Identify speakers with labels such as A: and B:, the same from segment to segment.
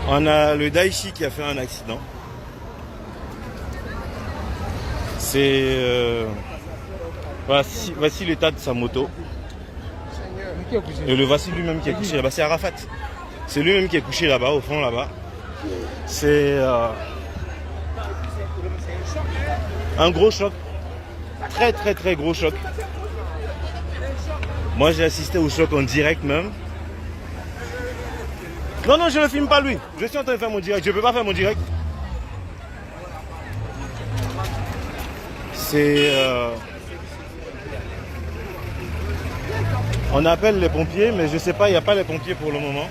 A: On a le Daichi qui a fait un accident. C'est... voici l'état de sa moto. Et le voici lui-même qui est couché là-bas. C'est Arafat. C'est lui-même qui est couché là-bas, au fond là-bas. C'est un gros choc. Très très très gros choc. Moi j'ai assisté au choc en direct même. Non, non, je ne filme pas lui. Je suis en train de faire mon direct. Je ne peux pas faire mon direct. C'est... On appelle les pompiers, mais je ne sais pas, il n'y a pas les pompiers pour le moment.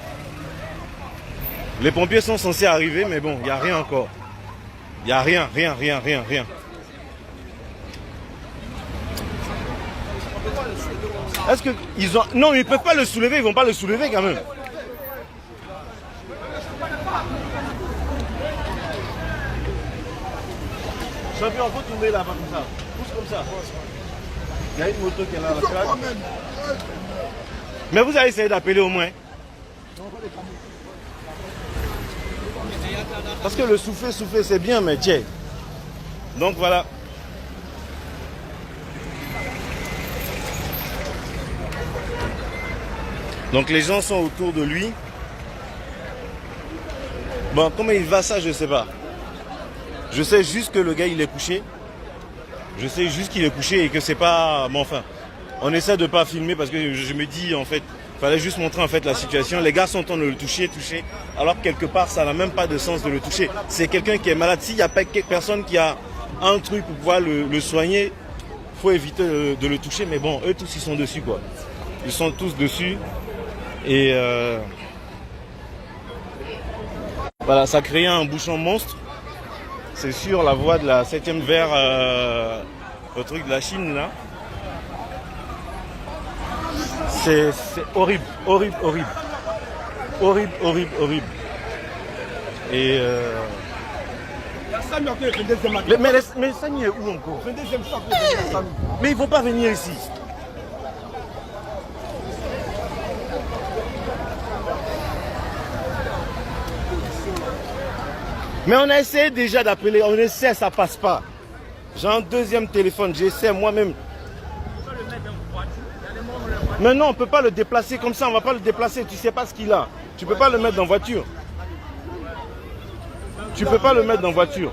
A: Les pompiers sont censés arriver, mais bon, il n'y a rien encore. Il n'y a rien. Est-ce qu'ils ont... Non, ils ne peuvent pas le soulever, ils ne vont pas le soulever quand même. Champion, faut tourner là-bas comme ça. Pousse comme ça. Il y a une moto qui est là, la. Mais vous allez essayer d'appeler au moins. Parce que le souffler, c'est bien, mais tiens. Donc voilà. Donc les gens sont autour de lui. Bon, comment il va ça, je ne sais pas. Je sais juste que le gars, il est couché. Je sais juste qu'il est couché et que c'est pas... Bon, enfin, on essaie de ne pas filmer parce que je me dis, en fait, il fallait juste montrer en fait la situation. Les gars sont en train de le toucher. Alors quelque part, ça n'a même pas de sens de le toucher. C'est quelqu'un qui est malade. S'il n'y a pas personne qui a un truc pour pouvoir le soigner, il faut éviter de le toucher. Mais bon, eux tous, ils sont dessus, quoi. Ils sont tous dessus. Et voilà, ça crée un bouchon monstre. C'est sur la voie de la 7e vers le truc de la Chine là. C'est horrible. Et mais Sani est où encore? Mais ils ne vont pas venir ici. Mais on a essayé déjà d'appeler, on essaie, ça passe pas. J'ai un deuxième téléphone, j'essaie moi-même. Mais non, on ne peut pas le déplacer comme ça, on ne va pas le déplacer, tu ne sais pas ce qu'il a. Tu ne peux pas le mettre dans voiture. Tu ne peux pas le mettre dans voiture.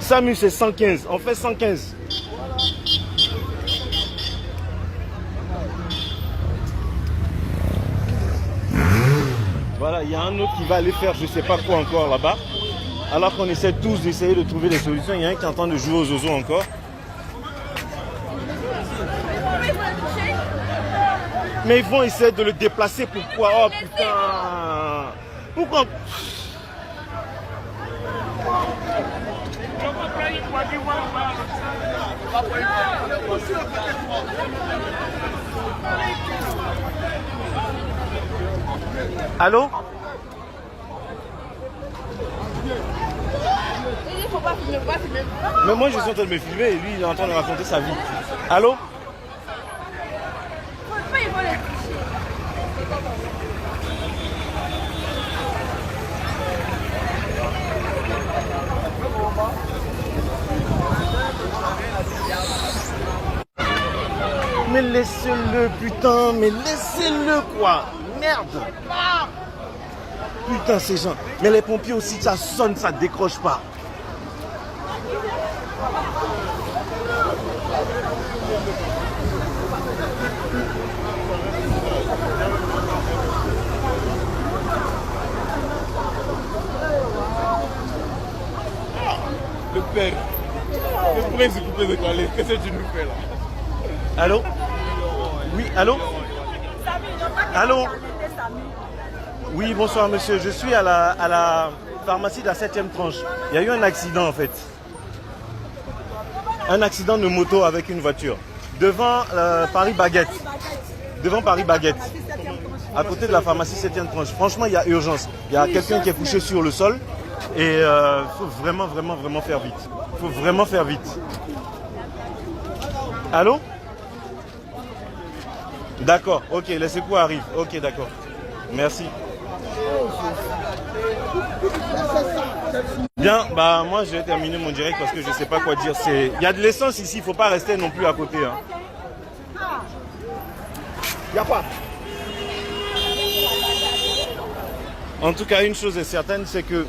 A: SAMU c'est 115, on fait 115. Voilà, il y a un autre qui va aller faire je ne sais pas quoi encore là-bas. Alors qu'on essaie tous d'essayer de trouver des solutions. Il y a un qui est en train de jouer aux oiseaux encore. Mais ils vont essayer de le déplacer. Pourquoi? Oh putain. Pourquoi? Allô? Mais moi je suis en train de me filmer et lui il est en train de raconter sa vie. Allô? Mais laissez-le putain, mais laissez-le quoi. Merde. Putain ces gens. Mais les pompiers aussi ça sonne, ça décroche pas.
B: Le père, le prince coupé de Calais, qu'est-ce que tu nous fais là?
A: Allô? Oui, allô? Allô? Oui, bonsoir monsieur, je suis à la pharmacie de la 7e tranche. Il y a eu un accident en fait. Un accident de moto avec une voiture. Devant Paris Baguette. Devant Paris Baguette. À côté de la pharmacie 7e tranche. Franchement, il y a urgence. Il y a quelqu'un qui est couché sur le sol. Et il faut vraiment faire vite. Il faut vraiment faire vite. Allô? D'accord, ok, les secours arrivent. Ok, d'accord. Merci. Bien, bah moi je vais terminer mon direct parce que je sais pas quoi dire. Il y a de l'essence ici, il faut pas rester non plus à côté. Hein.
B: Y a pas.
A: En tout cas, une chose est certaine, c'est que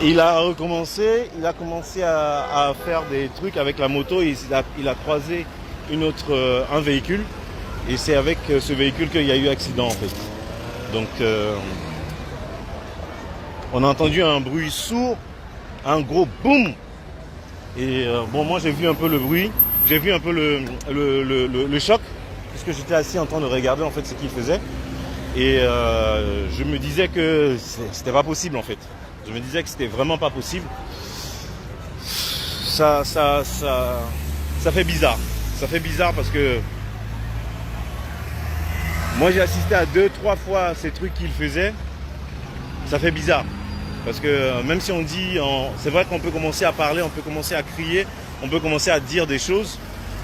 A: il a commencé à faire des trucs avec la moto et il a croisé un véhicule et c'est avec ce véhicule qu'il y a eu accident en fait. Donc on a entendu un bruit sourd, un gros boum et bon moi j'ai vu un peu le bruit, j'ai vu un peu le choc puisque j'étais assis en train de regarder en fait ce qu'il faisait et je me disais que c'était pas possible en fait. Je me disais que c'était vraiment pas possible. Ça fait bizarre. Ça fait bizarre parce que moi j'ai assisté à 2-3 fois ces trucs qu'il faisait. Ça fait bizarre. Parce que même si on dit, c'est vrai qu'on peut commencer à parler, on peut commencer à crier, on peut commencer à dire des choses,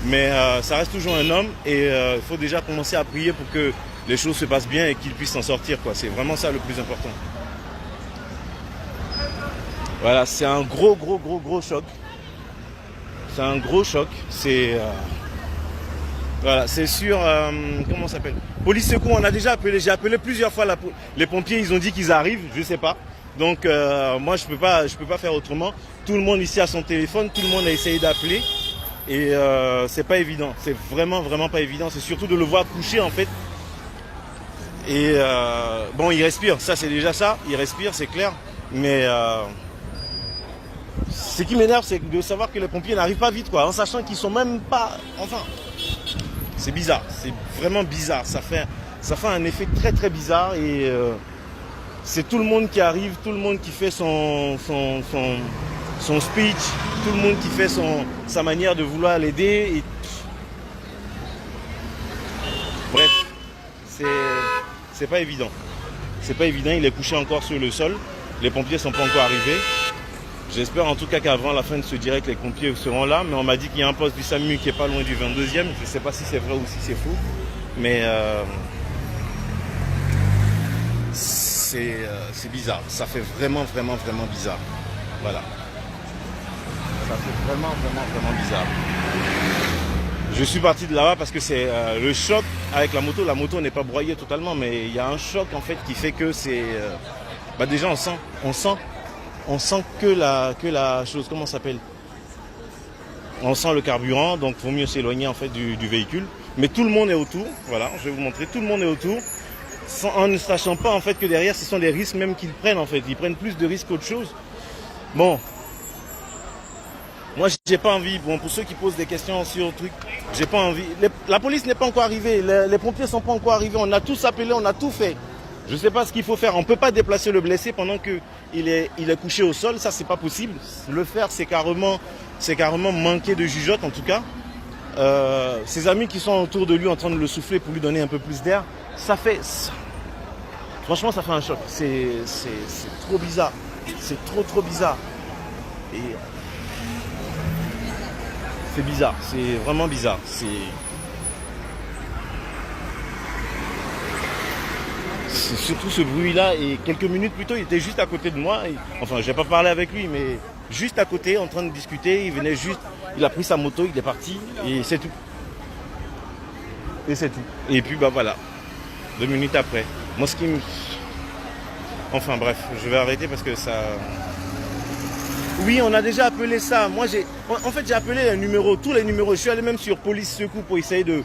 A: mais ça reste toujours un homme et il faut déjà commencer à prier pour que les choses se passent bien et qu'il puisse s'en sortir, quoi. C'est vraiment ça le plus important. Voilà, c'est un gros choc. C'est un gros choc. C'est voilà, c'est sûr. Comment ça s'appelle? Police secours. On a déjà appelé. J'ai appelé plusieurs fois les pompiers. Ils ont dit qu'ils arrivent. Je sais pas. Donc moi je peux pas faire autrement. Tout le monde ici a son téléphone. Tout le monde a essayé d'appeler et c'est pas évident. C'est vraiment pas évident. C'est surtout de le voir coucher en fait. Et bon, il respire. Ça c'est déjà ça. Il respire, c'est clair. Mais ce qui m'énerve, c'est de savoir que les pompiers n'arrivent pas vite, quoi, en sachant qu'ils sont même pas. Enfin, c'est bizarre, c'est vraiment bizarre. Ça fait un effet très bizarre et c'est tout le monde qui arrive, tout le monde qui fait son speech, tout le monde qui fait sa manière de vouloir l'aider. Et... Bref, c'est pas évident. C'est pas évident. Il est couché encore sur le sol. Les pompiers sont pas encore arrivés. J'espère en tout cas qu'avant la fin de ce direct, les pompiers seront là. Mais on m'a dit qu'il y a un poste du SAMU qui est pas loin du 22e. Je ne sais pas si c'est vrai ou si c'est faux. Mais c'est bizarre. Ça fait vraiment bizarre. Voilà. Ça fait vraiment bizarre. Je suis parti de là-bas parce que c'est le choc avec la moto. La moto n'est pas broyée totalement, mais il y a un choc en fait qui fait que c'est... déjà on sent que la chose, comment ça s'appelle? On sent le carburant, donc il vaut mieux s'éloigner en fait du véhicule. Mais tout le monde est autour, voilà, je vais vous montrer, tout le monde est autour, en ne sachant pas en fait que derrière ce sont des risques même qu'ils prennent en fait. Ils prennent plus de risques qu'autre chose. Bon, moi j'ai pas envie, bon, pour ceux qui posent des questions sur le truc, j'ai pas envie. La police n'est pas encore arrivée, les pompiers sont pas encore arrivés, on a tous appelé, on a tout fait. Je ne sais pas ce qu'il faut faire. On ne peut pas déplacer le blessé pendant qu'il est couché au sol. Ça, c'est pas possible. Le faire, c'est carrément manquer de jugeote, en tout cas. Ses amis qui sont autour de lui en train de le souffler pour lui donner un peu plus d'air, ça fait... Franchement, ça fait un choc. C'est trop bizarre. C'est trop bizarre. Et c'est bizarre. C'est vraiment bizarre. C'est surtout ce bruit-là, et quelques minutes plus tôt, il était juste à côté de moi. Enfin, je n'ai pas parlé avec lui, mais juste à côté, en train de discuter. Il venait juste, il a pris sa moto, il est parti, et c'est tout. Et c'est tout. Et puis, voilà, 2 minutes après. Moi, ce qui me... Enfin, bref, je vais arrêter parce que ça... Oui, on a déjà appelé ça. Moi, j'ai appelé un numéro, tous les numéros. Je suis allé même sur Police Secours pour essayer de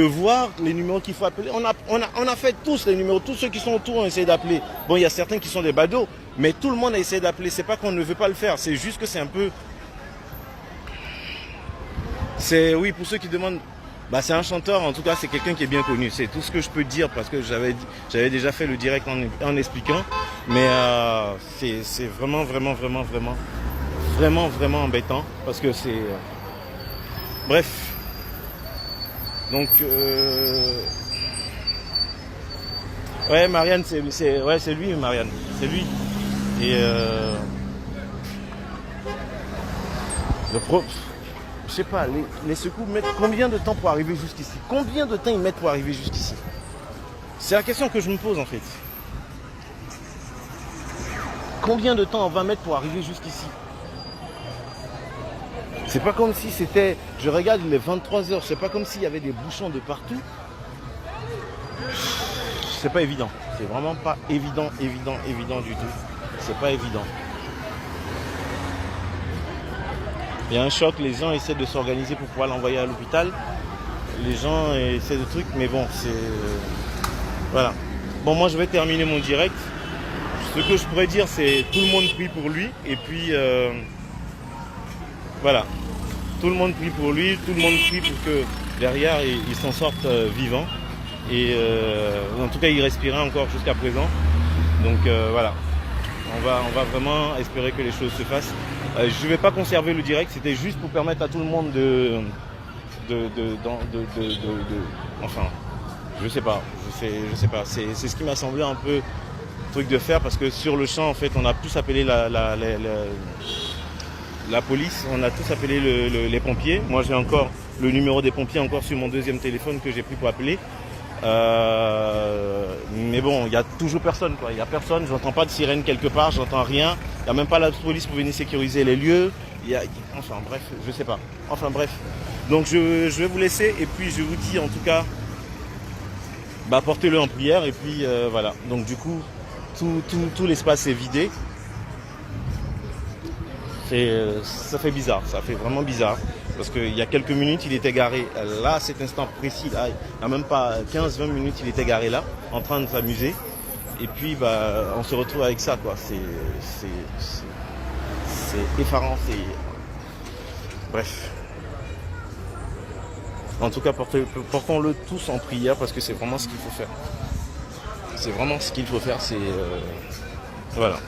A: voir les numéros qu'il faut appeler. On a fait tous les numéros, tous ceux qui sont autour ont essayé d'appeler. Bon, il y a certains qui sont des badauds, mais tout le monde a essayé d'appeler. C'est pas qu'on ne veut pas le faire, c'est juste que c'est un peu... Oui, pour ceux qui demandent, c'est un chanteur, en tout cas c'est quelqu'un qui est bien connu. C'est tout ce que je peux dire parce que j'avais déjà fait le direct en expliquant. Mais c'est vraiment embêtant parce que c'est... Bref. Donc, ouais, Marianne, c'est lui, Marianne, c'est lui. Et je sais pas, les secours mettent combien de temps pour arriver jusqu'ici? Combien de temps ils mettent pour arriver jusqu'ici? C'est la question que je me pose en fait. Combien de temps on va mettre pour arriver jusqu'ici? C'est pas comme si c'était... Je regarde, il est 23h, c'est pas comme s'il y avait des bouchons de partout. C'est pas évident. C'est vraiment pas évident du tout. C'est pas évident. Il y a un choc, les gens essaient de s'organiser pour pouvoir l'envoyer à l'hôpital. Les gens essaient de trucs, mais bon, c'est... Voilà. Bon, moi je vais terminer mon direct. Ce que je pourrais dire, c'est tout le monde prie pour lui. Et puis, voilà. Tout le monde prie pour lui, tout le monde prie pour que derrière, il s'en sorte vivant. Et en tout cas, il respirait encore jusqu'à présent. Donc voilà. On va vraiment espérer que les choses se fassent. Je ne vais pas conserver le direct, c'était juste pour permettre à tout le monde enfin, je sais pas. C'est ce qui m'a semblé un peu truc de faire parce que sur le champ, en fait, on a tous appelé la police, on a tous appelé les pompiers. Moi, j'ai encore le numéro des pompiers encore sur mon deuxième téléphone que j'ai pris pour appeler. Mais bon, il n'y a toujours personne, quoi. Il n'y a personne, j'entends pas de sirène quelque part, j'entends rien. Il n'y a même pas la police pour venir sécuriser les lieux. Enfin bref, je sais pas. Enfin bref. Donc je vais vous laisser et puis je vous dis en tout cas, portez-le en prière et puis voilà. Donc du coup, tout l'espace est vidé. Ça fait bizarre, ça fait vraiment bizarre. Parce qu'il y a quelques minutes, il était garé là, à cet instant précis, là, il n'y a même pas 15-20 minutes, il était garé là, en train de s'amuser. Et puis, on se retrouve avec ça, quoi. C'est effarant, Bref. En tout cas, portons-le tous en prière parce que c'est vraiment ce qu'il faut faire. C'est vraiment ce qu'il faut faire, Voilà.